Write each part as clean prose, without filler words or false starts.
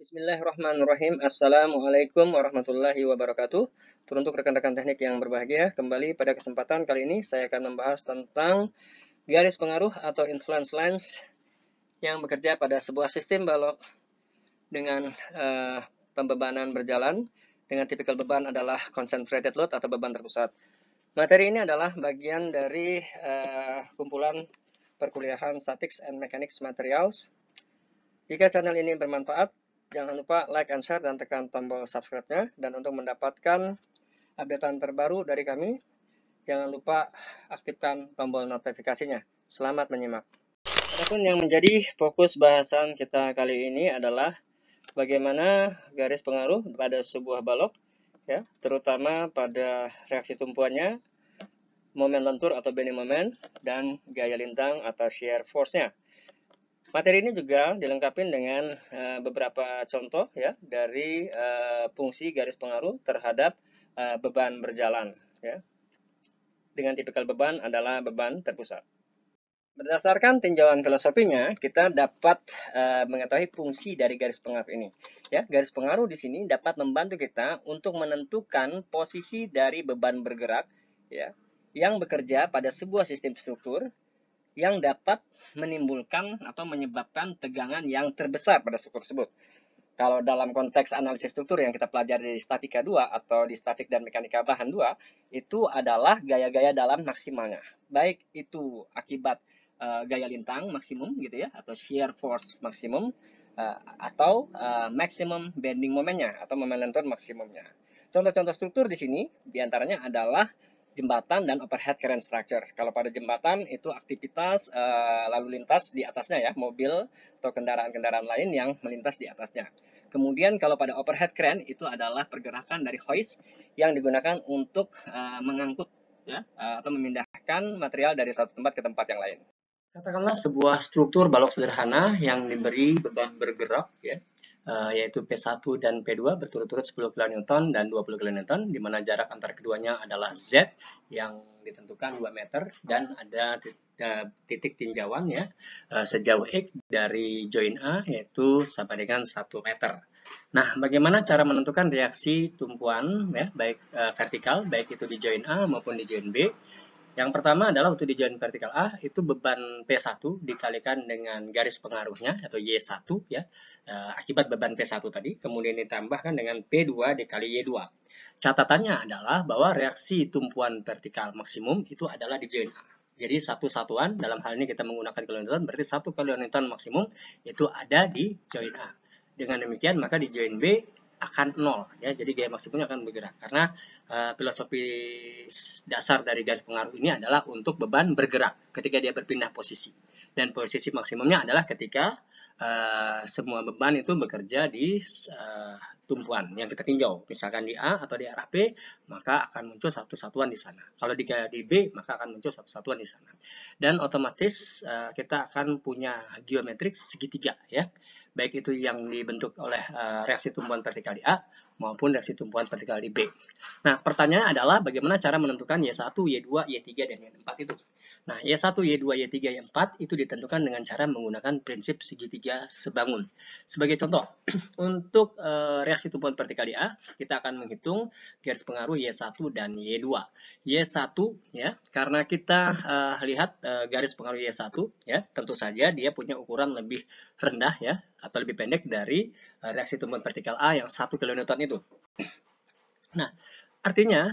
Bismillahirrahmanirrahim. Assalamualaikum warahmatullahi wabarakatuh. Teruntuk rekan-rekan teknik yang berbahagia, kembali pada kesempatan kali ini saya akan membahas tentang garis pengaruh atau influence lines yang bekerja pada sebuah sistem balok dengan pembebanan berjalan dengan tipikal beban adalah concentrated load atau beban terpusat. Materi ini adalah bagian dari kumpulan perkuliahan Statics and Mechanics Materials. Jika channel ini bermanfaat, jangan lupa like and share dan tekan tombol subscribe-nya. Dan untuk mendapatkan updatean terbaru dari kami, jangan lupa aktifkan tombol notifikasinya. Selamat menyimak. Adapun yang menjadi fokus bahasan kita kali ini adalah bagaimana garis pengaruh pada sebuah balok, ya, terutama pada reaksi tumpuannya, momen lentur atau bending moment, dan gaya lintang atau shear force-nya. Materi ini juga dilengkapi dengan beberapa contoh ya dari fungsi garis pengaruh terhadap beban berjalan ya. Dengan tipikal beban adalah beban terpusat. Berdasarkan tinjauan filosofinya, kita dapat mengetahui fungsi dari garis pengaruh ini. Ya, garis pengaruh di sini dapat membantu kita untuk menentukan posisi dari beban bergerak ya yang bekerja pada sebuah sistem struktur yang dapat menimbulkan atau menyebabkan tegangan yang terbesar pada struktur tersebut. Kalau dalam konteks analisis struktur yang kita pelajari di statika 2 atau di statik dan mekanika bahan 2, itu adalah gaya-gaya dalam maksimalnya. Baik itu akibat gaya lintang maksimum gitu ya, atau shear force maksimum, atau maximum bending momennya atau momen lentur maksimumnya. Contoh-contoh struktur di sini diantaranya adalah jembatan dan overhead crane structure. Kalau pada jembatan itu aktivitas lalu lintas di atasnya ya, mobil atau kendaraan-kendaraan lain yang melintas di atasnya. Kemudian kalau pada overhead crane itu adalah pergerakan dari hoist yang digunakan untuk mengangkut ya atau memindahkan material dari satu tempat ke tempat yang lain. Katakanlah sebuah struktur balok sederhana yang diberi beban bergerak ya, yaitu P1 dan P2 berturut-turut 10 kN dan 20 kN, di mana jarak antara keduanya adalah Z yang ditentukan 2 meter dan ada titik tinjauan ya sejauh X dari join A yaitu sama dengan 1 meter. Nah, bagaimana cara menentukan reaksi tumpuan ya, baik vertikal, baik itu di join A maupun di join B? Yang pertama adalah untuk di join vertikal A, itu beban P1 dikalikan dengan garis pengaruhnya, atau Y1 ya, akibat beban P1 tadi, kemudian ditambahkan dengan P2 dikali Y2. Catatannya adalah bahwa reaksi tumpuan vertikal maksimum itu adalah di join A. Jadi satu satuan, dalam hal ini kita menggunakan kilonewton, berarti 1 kilonewton maksimum itu ada di join A. Dengan demikian, maka di join B akan 0 ya, jadi gaya maksimumnya akan bergerak karena filosofi dasar dari garis pengaruh ini adalah untuk beban bergerak ketika dia berpindah posisi, dan posisi maksimumnya adalah ketika semua beban itu bekerja di tumpuan yang kita tinjau, misalkan di A atau di arah B, maka akan muncul satu satuan di sana. Kalau di B, maka akan muncul satu satuan di sana. Dan otomatis kita akan punya geometrik segitiga ya, baik itu yang dibentuk oleh reaksi tumpuan vertikal di A maupun reaksi tumpuan vertikal di B. Nah, pertanyaannya adalah bagaimana cara menentukan Y1, Y2, Y3, dan Y4 itu. Nah, Y1, Y2, Y3, Y4 itu ditentukan dengan cara menggunakan prinsip segitiga sebangun. Sebagai contoh, untuk reaksi tumpuan vertikal di A, kita akan menghitung garis pengaruh Y1 dan Y2. Y1 ya, karena kita lihat garis pengaruh Y1 ya, tentu saja dia punya ukuran lebih rendah ya, atau lebih pendek dari reaksi tumpuan vertikal A yang 1 kN itu. Nah, artinya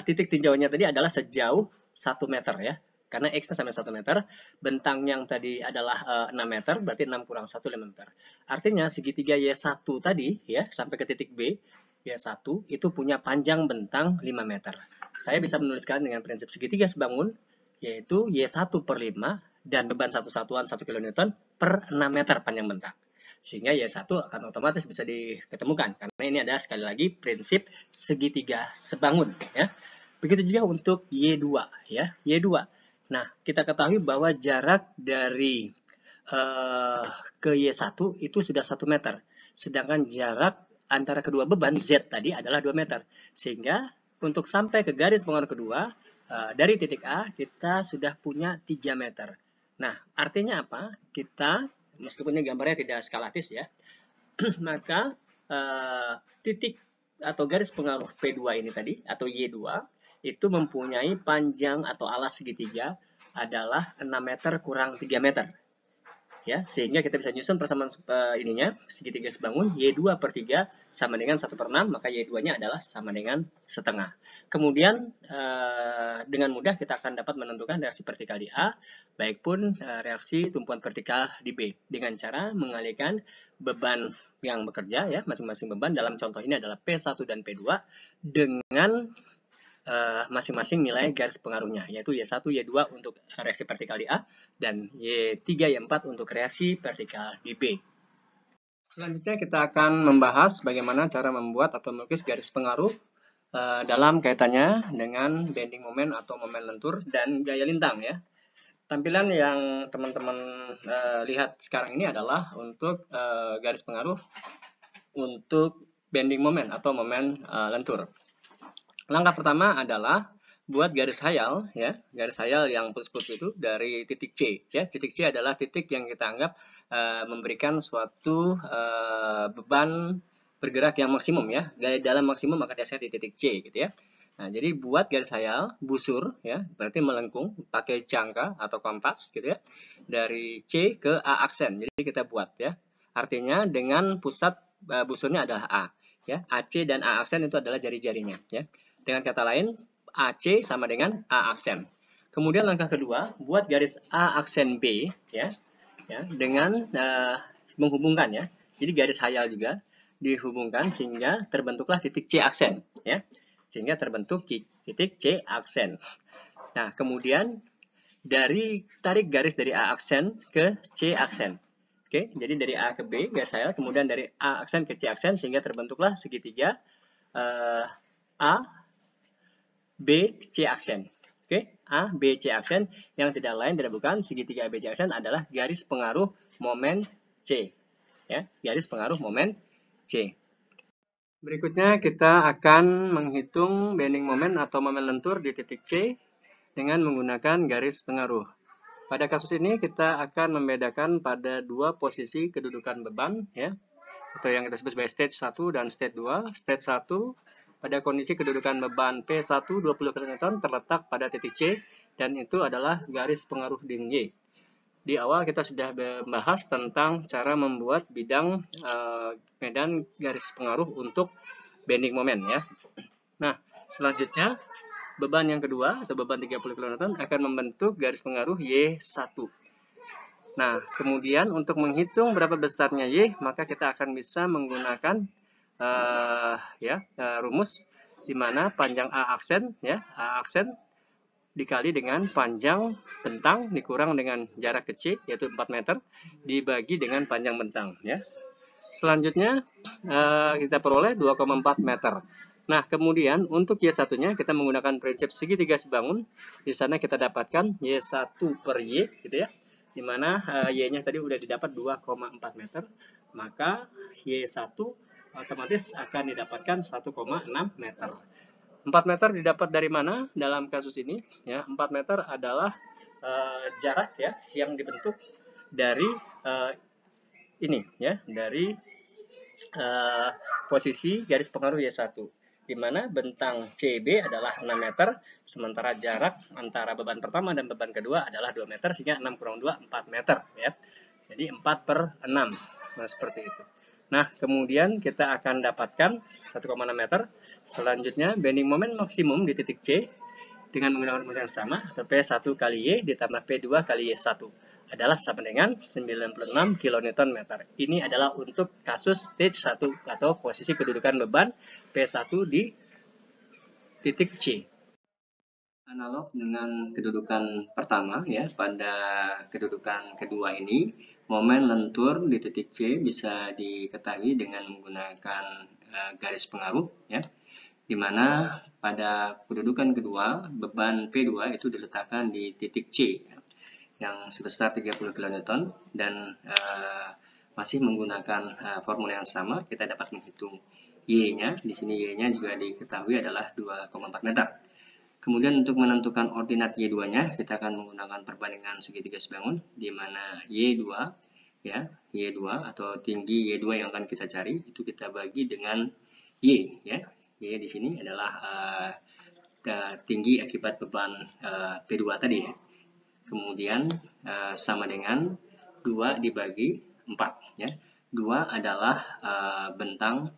titik tinjauannya tadi adalah sejauh 1 meter ya. Karena X-nya sampai 1 meter, bentang yang tadi adalah 6 meter, berarti 6 kurang 1, 5 meter. Artinya segitiga Y1 tadi ya, sampai ke titik B, Y1 itu punya panjang bentang 5 meter. Saya bisa menuliskan dengan prinsip segitiga sebangun, yaitu Y1 per 5 dan beban satu satuan 1 kN per 6 meter panjang bentang. Sehingga Y1 akan otomatis bisa diketemukan, karena ini adalah sekali lagi prinsip segitiga sebangun ya. Begitu juga untuk Y2 ya, Y2. Nah, kita ketahui bahwa jarak dari ke Y1 itu sudah 1 meter. Sedangkan jarak antara kedua beban Z tadi adalah 2 meter. Sehingga untuk sampai ke garis pengaruh kedua, dari titik A kita sudah punya 3 meter. Nah, artinya apa? Kita, meskipun ini gambarnya tidak skalatis ya, maka titik atau garis pengaruh P2 ini tadi, atau Y2, itu mempunyai panjang atau alas segitiga adalah 6 meter kurang 3 meter. Ya, sehingga kita bisa nyusun persamaan ininya, segitiga sebangun, Y2/3 sama dengan 1/6, maka Y2-nya adalah sama dengan setengah. Kemudian, dengan mudah kita akan dapat menentukan reaksi vertikal di A, baik pun reaksi tumpuan vertikal di B, dengan cara mengalihkan beban yang bekerja, ya, masing-masing beban dalam contoh ini adalah P1 dan P2, dengan masing-masing nilai garis pengaruhnya, yaitu Y1, Y2 untuk reaksi vertikal di A, dan Y3, Y4 untuk reaksi vertikal di B. Selanjutnya kita akan membahas bagaimana cara membuat atau melukis garis pengaruh dalam kaitannya dengan bending moment atau momen lentur dan gaya lintang, ya. Tampilan yang teman-teman lihat sekarang ini adalah untuk garis pengaruh untuk bending moment atau momen lentur. Langkah pertama adalah buat garis hayal, ya, garis hayal yang plus-plus itu dari titik C, ya. Titik C adalah titik yang kita anggap memberikan suatu beban bergerak yang maksimum, ya. Gaya dalam maksimum maka dasarnya di titik C, gitu ya. Nah, jadi buat garis hayal busur, ya, berarti melengkung pakai jangka atau kompas, gitu ya, dari C ke A aksen. Jadi kita buat, ya. Artinya dengan pusat busurnya adalah A, ya. AC dan A aksen itu adalah jari-jarinya, ya. Dengan kata lain, AC sama dengan A aksen. Kemudian langkah kedua, buat garis A aksen B, ya, dengan menghubungkan, ya. Jadi garis hayal juga dihubungkan sehingga terbentuklah titik C aksen, ya. Sehingga terbentuk titik C aksen. Nah, kemudian dari tarik garis dari A aksen ke C aksen. Oke, jadi dari A ke B garis hayal, kemudian dari A aksen ke C aksen sehingga terbentuklah segitiga A B C aksen. Oke, A B C aksen yang tidak lain tidak bukan segitiga A B C aksen adalah garis pengaruh momen C. Ya, garis pengaruh momen C. Berikutnya kita akan menghitung bending moment atau momen lentur di titik C dengan menggunakan garis pengaruh. Pada kasus ini kita akan membedakan pada dua posisi kedudukan beban, ya, atau yang kita sebut sebagai stage 1 dan stage 2. Stage 1 pada kondisi kedudukan beban P1 20 kN terletak pada titik C dan itu adalah garis pengaruh din Y. Di awal kita sudah membahas tentang cara membuat bidang medan garis pengaruh untuk bending moment, ya. Nah, selanjutnya beban yang kedua atau beban 30 kN akan membentuk garis pengaruh Y1. Nah, kemudian untuk menghitung berapa besarnya Y, maka kita akan bisa menggunakan rumus di mana panjang A aksen, ya, A aksen dikali dengan panjang bentang dikurang dengan jarak ke C, yaitu 4 meter, dibagi dengan panjang bentang, ya. Selanjutnya kita peroleh 2,4 meter. Nah, kemudian untuk Y1-nya kita menggunakan prinsip segitiga sebangun. Di sana kita dapatkan Y1 per Y, gitu ya. Di mana Y-nya tadi udah didapat 2,4 meter, maka Y1 otomatis akan didapatkan 1,6 meter. 4 meter didapat dari mana dalam kasus ini? Ya, 4 meter adalah jarak, ya, yang dibentuk dari ini, ya, dari posisi garis pengaruh Y1, di mana bentang CB adalah 6 meter, sementara jarak antara beban pertama dan beban kedua adalah 2 meter, sehingga 6 kurang 2, 4 meter, ya. Jadi 4/6, nah seperti itu. Nah, kemudian kita akan dapatkan 1,6 meter. Selanjutnya, bending moment maksimum di titik C dengan menggunakan rumus yang sama, atau P1 kali Y ditambah P2 kali Y1 adalah sama dengan 96 kN meter. Ini adalah untuk kasus stage 1 atau posisi kedudukan beban P1 di titik C. Analog dengan kedudukan pertama, ya, pada kedudukan kedua ini, momen lentur di titik C bisa diketahui dengan menggunakan garis pengaruh, ya, di mana pada kedudukan kedua beban P2 itu diletakkan di titik C, ya, yang sebesar 30 kN dan masih menggunakan formula yang sama, kita dapat menghitung Y-nya. Di sini Y-nya juga diketahui adalah 2,4 meter. Kemudian untuk menentukan ordinat Y2-nya, kita akan menggunakan perbandingan segitiga sebangun, di mana Y2 ya, Y2 atau tinggi Y2 yang akan kita cari itu kita bagi dengan Y, ya. Y di sini adalah tinggi akibat beban P2 tadi, ya. Kemudian sama dengan 2 dibagi 4, ya. 2 adalah bentang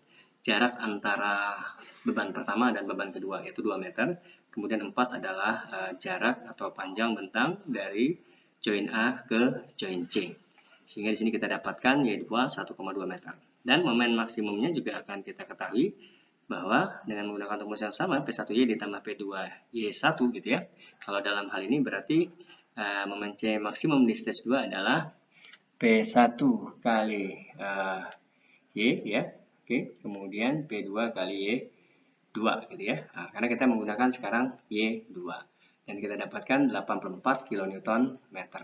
jarak antara beban pertama dan beban kedua, yaitu 2 meter. Kemudian 4 adalah jarak atau panjang bentang dari join A ke join C. Sehingga di sini kita dapatkan Y2 1,2 meter. Dan momen maksimumnya juga akan kita ketahui bahwa dengan menggunakan rumus yang sama, P1Y ditambah P2Y1 gitu ya. Kalau dalam hal ini berarti momen C maksimum di stage 2 adalah P1 kali Y ya. Oke, kemudian P2 kali Y2 gitu ya. Nah, karena kita menggunakan sekarang Y2 dan kita dapatkan 84 kN meter.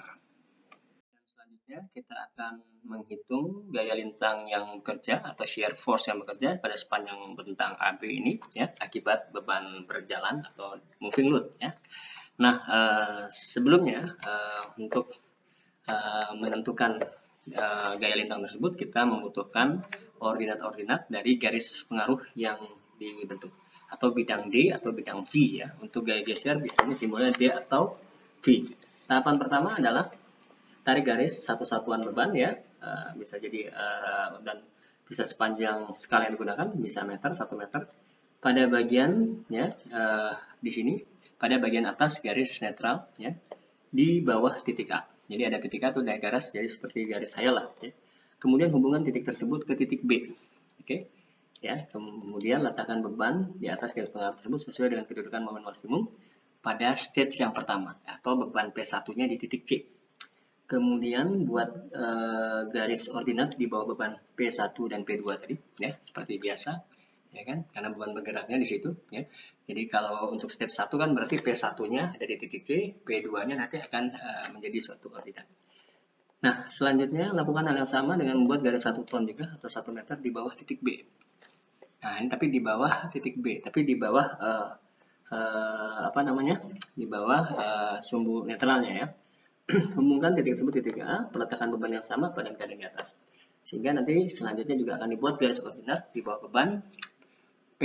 Selanjutnya kita akan menghitung gaya lintang yang bekerja atau shear force yang bekerja pada sepanjang bentang AB ini ya akibat beban berjalan atau moving load ya. Nah, sebelumnya untuk menentukan gaya lintang tersebut kita membutuhkan ordinat-ordinat dari garis pengaruh yang dibentuk atau bidang D atau bidang V ya. Untuk gaya geser biasanya simbolnya D atau V. Tahapan pertama adalah tarik garis satu satuan beban ya, bisa jadi dan bisa sepanjang skala yang digunakan, bisa meter, 1 meter. Pada bagian ya di sini pada bagian atas garis netral ya, di bawah titik A. Jadi ada titik A tuh dari garis, jadi seperti garis saya lah. Ya. Kemudian hubungan titik tersebut ke titik B. Oke, ya. Kemudian letakkan beban di atas garis pengaruh tersebut sesuai dengan kedudukan momen maksimum pada stage yang pertama atau beban P1-nya di titik C. Kemudian buat garis ordinat di bawah beban P1 dan P2 tadi, ya seperti biasa, ya kan? Karena beban bergeraknya di situ, ya. Jadi kalau untuk stage 1 kan berarti P1-nya ada di titik C, P2-nya nanti akan menjadi suatu ordinat. Nah, selanjutnya lakukan hal yang sama dengan membuat garis 1 ton juga atau 1 meter di bawah titik B. Nah, ini tapi di bawah titik B, tapi di bawah apa namanya? Di bawah sumbu netralnya ya. Hubungkan titik tersebut titik A, peletakan beban yang sama pada keadaan di atas. Sehingga nanti selanjutnya juga akan dibuat garis koordinat di bawah beban P,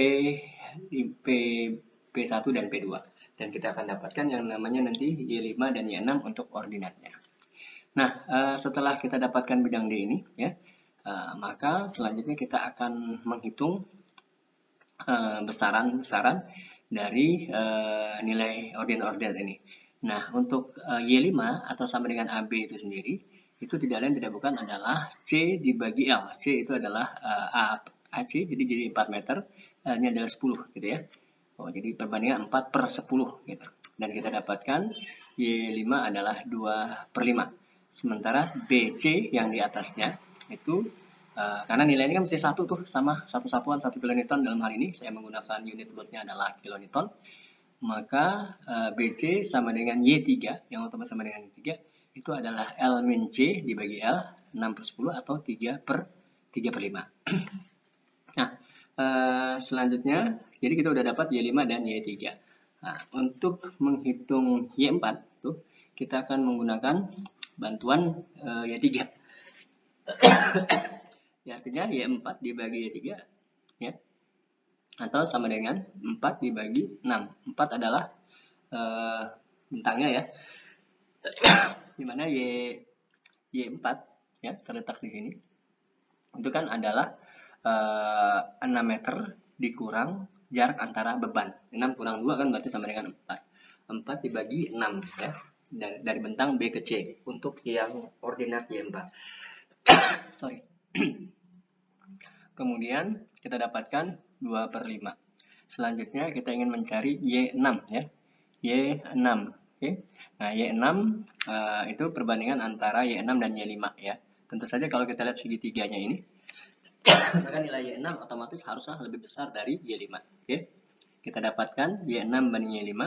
P1 dan P2. Dan kita akan dapatkan yang namanya nanti Y5 dan Y6 untuk ordinatnya. Nah, setelah kita dapatkan bidang D ini, ya, maka selanjutnya kita akan menghitung besaran-besaran dari nilai ordinat-ordinat ini. Nah, untuk Y5 atau sama dengan AB itu sendiri, itu tidak lain tidak bukan adalah C dibagi L. C itu adalah AC, jadi 4 meter, ini adalah 10 gitu ya. Oh, jadi perbandingan 4 per 10 gitu. Dan kita dapatkan Y5 adalah 2/5. Sementara BC yang di atasnya itu karena nilai ini kan mesti satu tuh, sama satu satuan 1 kilonewton. Dalam hal ini saya menggunakan unit loadnya adalah kilonewton. Maka BC sama dengan Y3 yang otomatis sama dengan Y3 itu adalah L min C dibagi L 6/10 atau 3/5. Nah, selanjutnya jadi kita udah dapat Y5 dan Y3. Nah, untuk menghitung Y4 tuh kita akan menggunakan bantuan Y3. Ya, artinya Y4 dibagi Y3 ya, atau sama dengan 4 dibagi 6. 4 adalah bentangnya ya, dimana Y4 ya terletak di sini itu kan adalah 6 meter dikurang jarak antara beban. 6 kurang 2 kan berarti sama dengan 4. 4 dibagi 6 ya, dari bentang B ke C untuk yang ordinat Y4. Sorry. Kemudian kita dapatkan 2/5. Selanjutnya kita ingin mencari Y6 ya. Y6. Oke. Nah, Y6 itu perbandingan antara Y6 dan Y5 ya. Tentu saja kalau kita lihat segitiganya ini, maka nilai Y6 otomatis harusnya lebih besar dari Y5. Oke. Kita dapatkan Y6 banding Y5.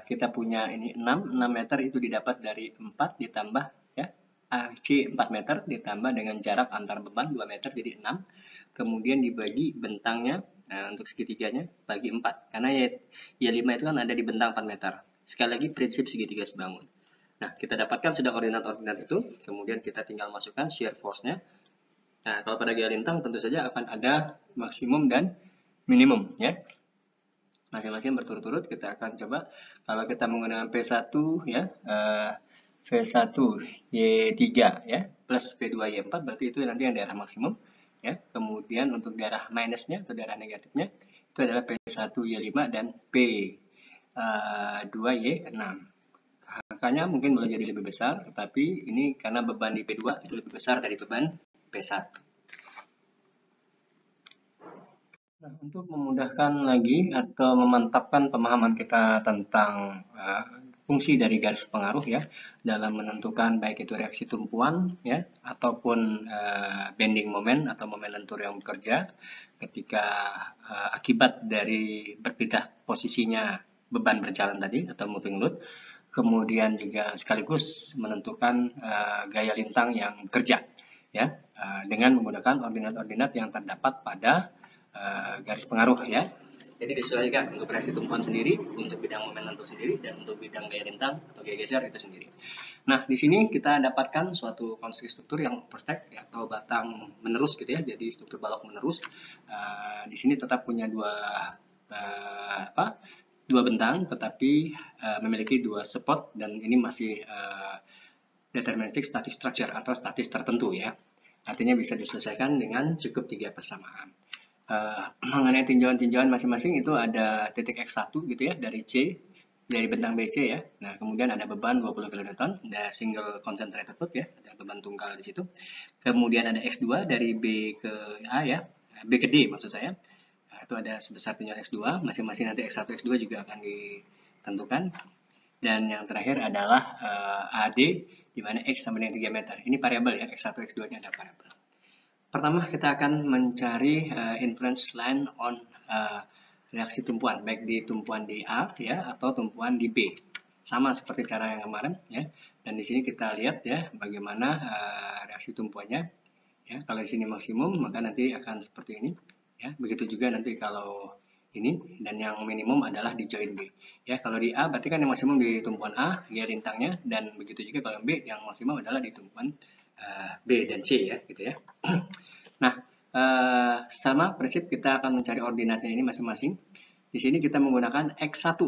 Kita punya ini 6 meter itu didapat dari 4 ditambah ya AC 4 meter ditambah dengan jarak antar beban 2 meter jadi 6. Kemudian dibagi bentangnya, nah untuk segitiganya bagi 4. Karena Y5 itu kan ada di bentang 4 meter. Sekali lagi prinsip segitiga sebangun. Nah, kita dapatkan sudah ordinat-ordinat itu, kemudian kita tinggal masukkan shear force-nya. Nah, kalau pada gaya lintang tentu saja akan ada maksimum dan minimum, ya. Masing-masing berturut-turut kita akan coba. Kalau kita menggunakan P1 ya, V1 Y3 ya, plus P2 Y4 berarti itu nanti yang daerah maksimum, ya. Kemudian untuk daerah minusnya atau daerah negatifnya itu adalah P1 Y5 dan P2 Y6. Angkanya mungkin boleh jadi lebih besar, tetapi ini karena beban di P2 itu lebih besar dari beban P1. Nah, untuk memudahkan lagi atau memantapkan pemahaman kita tentang fungsi dari garis pengaruh ya dalam menentukan baik itu reaksi tumpuan ya ataupun bending moment atau momen lentur yang bekerja ketika akibat dari berpindah posisinya beban berjalan tadi atau moving load, kemudian juga sekaligus menentukan gaya lintang yang bekerja ya dengan menggunakan ordinat-ordinat yang terdapat pada garis pengaruh ya. Jadi disesuaikan untuk reaksi tumpuan sendiri, untuk bidang momen lentur sendiri, dan untuk bidang gaya lintang atau gaya geser itu sendiri. Nah, di sini kita dapatkan suatu konstruksi struktur yang overstack ya, atau batang menerus gitu ya, jadi struktur balok menerus. Di sini tetap punya dua bentang, tetapi memiliki dua support dan ini masih deterministic static structure atau statis tertentu ya. Artinya bisa diselesaikan dengan cukup 3 persamaan. Mengenai tinjauan-tinjauan masing-masing itu ada titik X1 gitu ya dari C, dari bentang BC ya. Nah, kemudian ada beban 20 kN, ada single concentrated load ya, ada beban tunggal di situ. Kemudian ada X2 dari B ke A ya, B ke D maksud saya. Nah, itu ada sebesar tinjauan X2, masing-masing nanti X1 X2 juga akan ditentukan. Dan yang terakhir adalah AD di mana X sama dengan 3 meter. Ini variabel ya, X1 X2-nya ada variabel. Pertama kita akan mencari influence line on reaksi tumpuan, baik di tumpuan di A ya atau tumpuan di B. Sama seperti cara yang kemarin ya. Dan di sini kita lihat ya bagaimana reaksi tumpuannya. Ya, kalau di sini maksimum maka nanti akan seperti ini. Ya, begitu juga nanti kalau ini dan yang minimum adalah di join B. Ya, kalau di A berarti kan yang maksimum di tumpuan A, gaya lintangnya, dan begitu juga kalau yang B yang maksimum adalah di tumpuan B dan C ya, gitu ya. Nah, sama prinsip kita akan mencari ordinatnya ini masing-masing. Di sini kita menggunakan X1.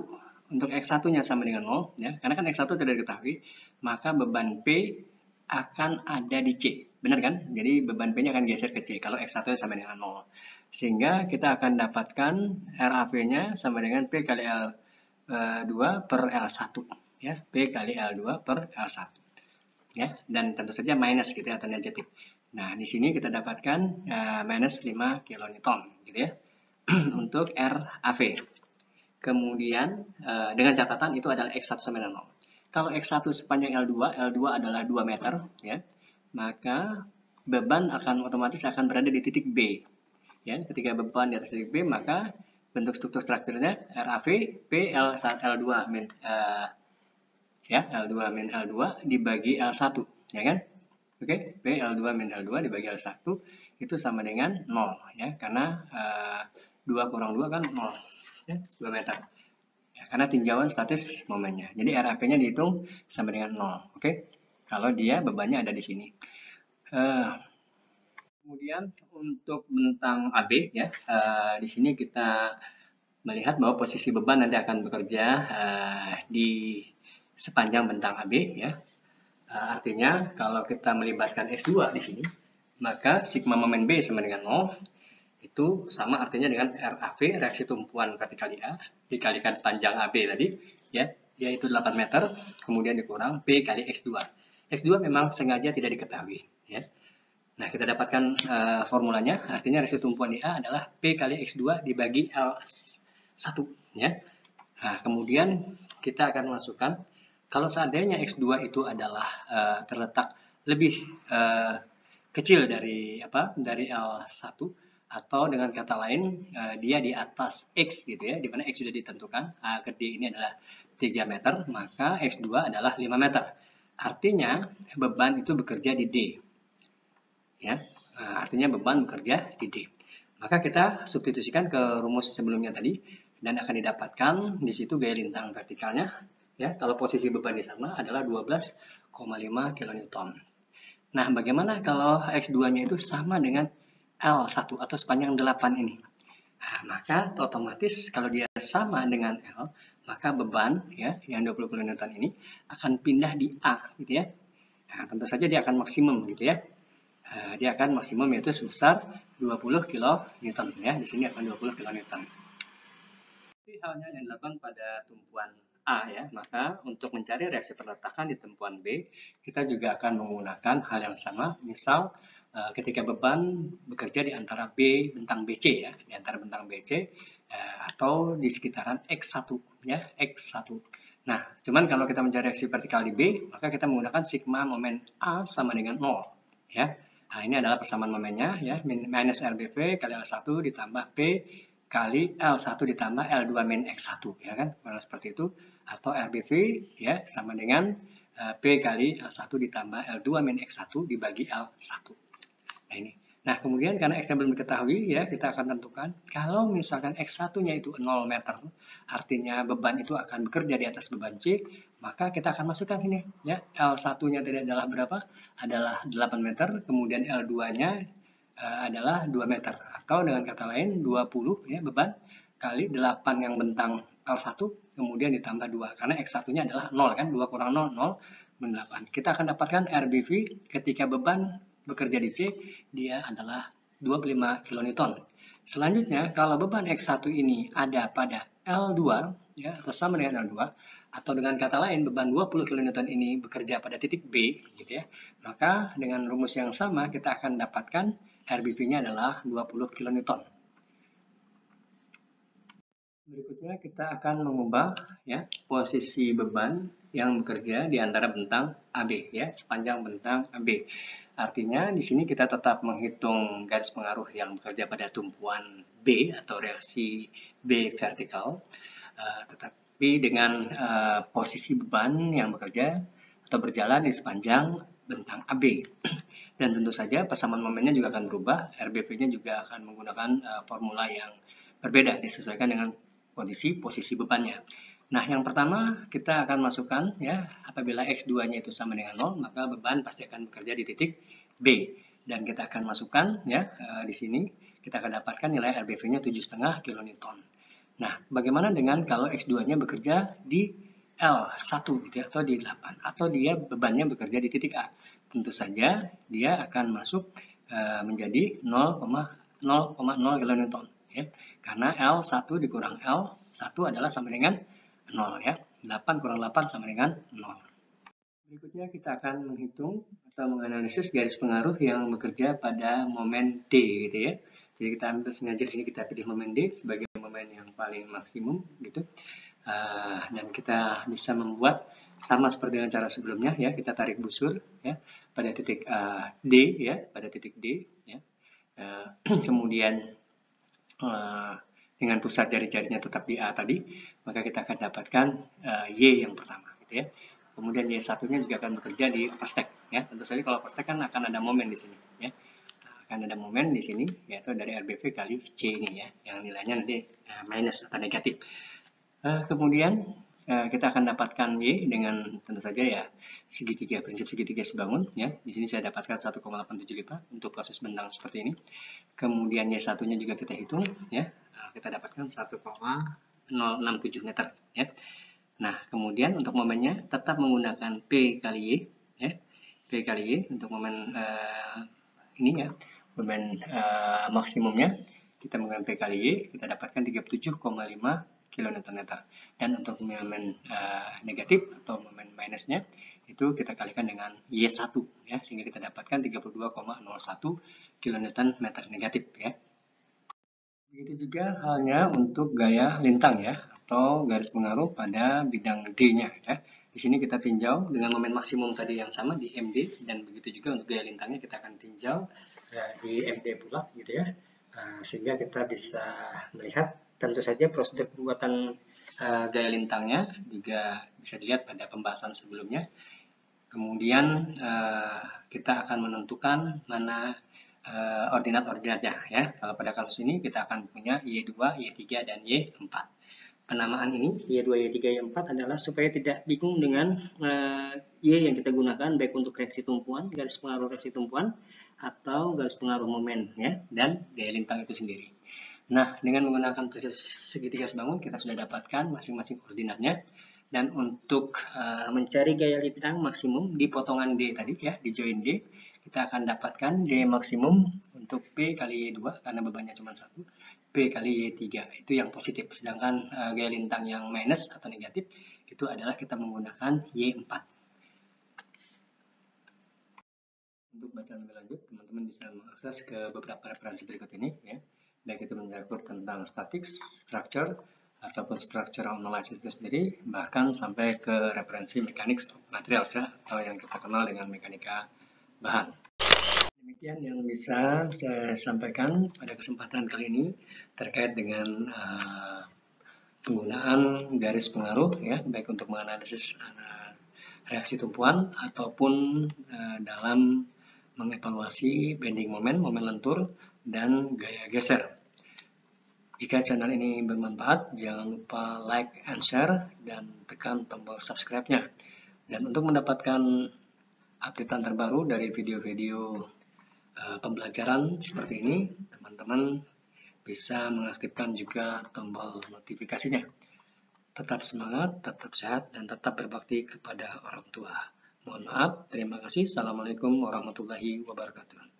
Untuk X1-nya sama dengan 0, ya. Karena kan X1 tidak diketahui, maka beban P akan ada di C. Benar kan? Jadi beban P-nya akan geser ke C kalau X1 sama dengan 0. Sehingga kita akan dapatkan RAV-nya sama dengan P kali L2 per L1. Ya, P kali L2 per L1. Ya, dan tentu saja minus gitu ya, atau negatif. Nah, di sini kita dapatkan minus 5 kilonewton gitu ya untuk RAV. Kemudian dengan catatan itu adalah X1 sama dengan 0. Kalau X1 sepanjang L2, L2 adalah 2 meter ya, maka beban akan otomatis akan berada di titik B. Ya, ketika beban di atas titik B, maka bentuk strukturnya RAV P L2 min ya L2 min L2 dibagi L1 ya kan. Oke, P L2 min L2 dibagi L1 itu sama dengan 0 ya, karena 2 kurang 2 kan 0 ya, 2 meter ya, karena tinjauan statis momennya. Jadi RAP-nya dihitung sama dengan 0. Oke, kalau dia bebannya ada di sini. Kemudian untuk bentang AB ya, di sini kita melihat bahwa posisi beban nanti akan bekerja di sepanjang bentang AB ya. Artinya kalau kita melibatkan S2 di sini, maka sigma momen B sama dengan 0. Itu sama artinya dengan RAV, reaksi tumpuan vertikal di A, dikalikan panjang AB tadi, ya, yaitu 8 meter, kemudian dikurang P kali X2. X2 memang sengaja tidak diketahui. Ya. Nah, kita dapatkan formulanya, artinya reaksi tumpuan di A adalah P kali X2 dibagi L1. Ya. Nah, kemudian kita akan masukkan, kalau seandainya X2 itu adalah terletak lebih kecil dari L1, atau dengan kata lain dia di atas X gitu ya, di mana X sudah ditentukan, A ke D ini adalah 3 meter, maka X2 adalah 5 meter. Artinya beban itu bekerja di D. Ya, artinya beban bekerja di D. Maka kita substitusikan ke rumus sebelumnya tadi, dan akan didapatkan di situ gaya lintang vertikalnya ya, kalau posisi beban di sana adalah 12,5 kilonewton. Nah, bagaimana kalau X2-nya itu sama dengan L1 atau sepanjang 8 ini? Nah, maka otomatis kalau dia sama dengan L, maka beban ya yang 20 kilonewton ini akan pindah di A gitu ya. Nah, tentu saja dia akan maksimum gitu ya. Dia akan maksimum yaitu sebesar 20 kilonewton ya. Di sini akan 20 kilonewton. Seperti halnya yang dilakukan pada tumpuan A ya, maka untuk mencari reaksi perletakan di tumpuan B, kita juga akan menggunakan hal yang sama. Misal ketika beban bekerja di antara B bentang BC ya, di antara bentang BC atau di sekitaran X1 ya, X1. Nah, cuman kalau kita mencari reaksi vertikal di B, maka kita menggunakan sigma momen A sama dengan 0 ya. Nah, ini adalah persamaan momennya ya, minus RBV kali L1 ditambah P kali L1 ditambah L2 min X1 ya kan, kurang seperti itu, atau RBV ya sama dengan P kali L1 ditambah L2 min X1 dibagi L1. Nah ini. Nah, kemudian karena X-nya belum diketahui ya, kita akan tentukan kalau misalkan X1-nya itu 0 meter, artinya beban itu akan bekerja di atas beban C, maka kita akan masukkan sini ya. L1-nya tadi adalah berapa? Adalah 8 meter, kemudian L2-nya adalah 2 meter. Atau dengan kata lain 20 ya beban kali 8 yang bentang L1 kemudian ditambah 2. Karena X1-nya adalah 0 kan, 2 kurang 0, 0 8. Kita akan dapatkan RBV ketika beban bekerja di C, dia adalah 25 kilonewton. Selanjutnya, kalau beban X1 ini ada pada L2, ya, atau sama dengan L2, atau dengan kata lain beban 20 kilonewton ini bekerja pada titik B, gitu ya, maka dengan rumus yang sama kita akan dapatkan RBV-nya adalah 20 kilonewton. Berikutnya kita akan mengubah ya posisi beban yang bekerja di antara bentang AB ya, sepanjang bentang AB. Artinya di sini kita tetap menghitung garis pengaruh yang bekerja pada tumpuan B atau reaksi B vertikal, tetapi dengan posisi beban yang bekerja atau berjalan di sepanjang bentang AB. Dan tentu saja persamaan momennya juga akan berubah, RBV-nya juga akan menggunakan formula yang berbeda disesuaikan dengan kondisi posisi bebannya. Nah, yang pertama kita akan masukkan ya, apabila X2-nya itu sama dengan 0, maka beban pasti akan bekerja di titik B. Dan kita akan masukkan ya di sini kita akan dapatkan nilai RBV-nya 7,5 kilonewton. Nah, bagaimana dengan kalau X2-nya bekerja di L1 gitu ya, atau di 8, atau dia bebannya bekerja di titik A? Tentu saja dia akan masuk menjadi 0,0 kilonewton ya. Karena L1 dikurang L1 adalah sama dengan 0 ya. 8 kurang 8 sama dengan 0. Berikutnya kita akan menghitung atau menganalisis garis pengaruh yang bekerja pada momen D gitu ya. Jadi kita ambil sengaja di sini kita pilih momen D sebagai momen yang paling maksimum gitu. Dan kita bisa membuat sama seperti dengan cara sebelumnya ya, kita tarik busur ya pada titik D ya, pada titik D ya. Kemudian dengan pusat jari-jarinya tetap di A tadi, maka kita akan dapatkan Y yang pertama gitu ya. Kemudian Y1-nya juga akan bekerja di upper stack ya. Tentu saja kalau upper stack kan akan ada momen di sini ya. Akan ada momen di sini yaitu dari RBV kali C ini ya, yang nilainya nanti minus atau negatif. Kemudian kita akan dapatkan Y dengan tentu saja ya segitiga, prinsip segitiga sebangun ya. Di sini saya dapatkan 1,875 untuk kasus bentang seperti ini. Kemudian Y1-nya juga kita hitung ya. Kita dapatkan 1,067 meter ya. Nah, kemudian untuk momennya tetap menggunakan P kali Y ya. P kali Y untuk momen ini ya. Momen maksimumnya kita menggunakan P kali Y, kita dapatkan 37,5 kilonewton meter. Dan untuk momen negatif atau momen minusnya itu kita kalikan dengan Y1 ya, sehingga kita dapatkan 32,01 kilonewton meter negatif ya. Begitu juga halnya untuk gaya lintang ya, atau garis pengaruh pada bidang D-nya ya. Di sini kita tinjau dengan momen maksimum tadi yang sama di MD, dan begitu juga untuk gaya lintangnya kita akan tinjau di MD pula gitu ya. Sehingga kita bisa melihat tentu saja prosedur pembuatan gaya lintangnya juga bisa dilihat pada pembahasan sebelumnya. Kemudian kita akan menentukan mana ordinat-ordinatnya ya. Kalau pada kasus ini kita akan punya Y2, Y3, dan Y4. penamaan ini, Y2, Y3, Y4 adalah supaya tidak bingung dengan Y yang kita gunakan baik untuk reaksi tumpuan, garis pengaruh reaksi tumpuan, atau garis pengaruh momen, ya, dan gaya lintang itu sendiri. Nah, dengan menggunakan prinsip segitiga sebangun, kita sudah dapatkan masing-masing koordinatnya. Dan untuk mencari gaya lintang maksimum di potongan D tadi, ya, di join D, kita akan dapatkan D maksimum untuk P kali 2, karena bebannya cuma 1, P kali Y3, itu yang positif. Sedangkan gaya lintang yang minus atau negatif, itu adalah kita menggunakan Y4. Untuk bacaan lebih lanjut, teman-teman bisa mengakses ke beberapa referensi berikut ini, ya. Baik itu mencakup tentang statics, structure, ataupun structural analysis itu sendiri, bahkan sampai ke referensi mechanics of materials, ya, atau yang kita kenal dengan mekanika bahan. Demikian yang bisa saya sampaikan pada kesempatan kali ini terkait dengan penggunaan garis pengaruh, ya, baik untuk menganalisis reaksi tumpuan ataupun dalam mengevaluasi bending moment, momen lentur, dan gaya geser. Jika channel ini bermanfaat, jangan lupa like and share dan tekan tombol subscribe-nya. Dan untuk mendapatkan updatean terbaru dari video-video pembelajaran seperti ini, teman-teman bisa mengaktifkan juga tombol notifikasinya. Tetap semangat, tetap sehat, dan tetap berbakti kepada orang tua. Mohon maaf, terima kasih. Assalamualaikum warahmatullahi wabarakatuh.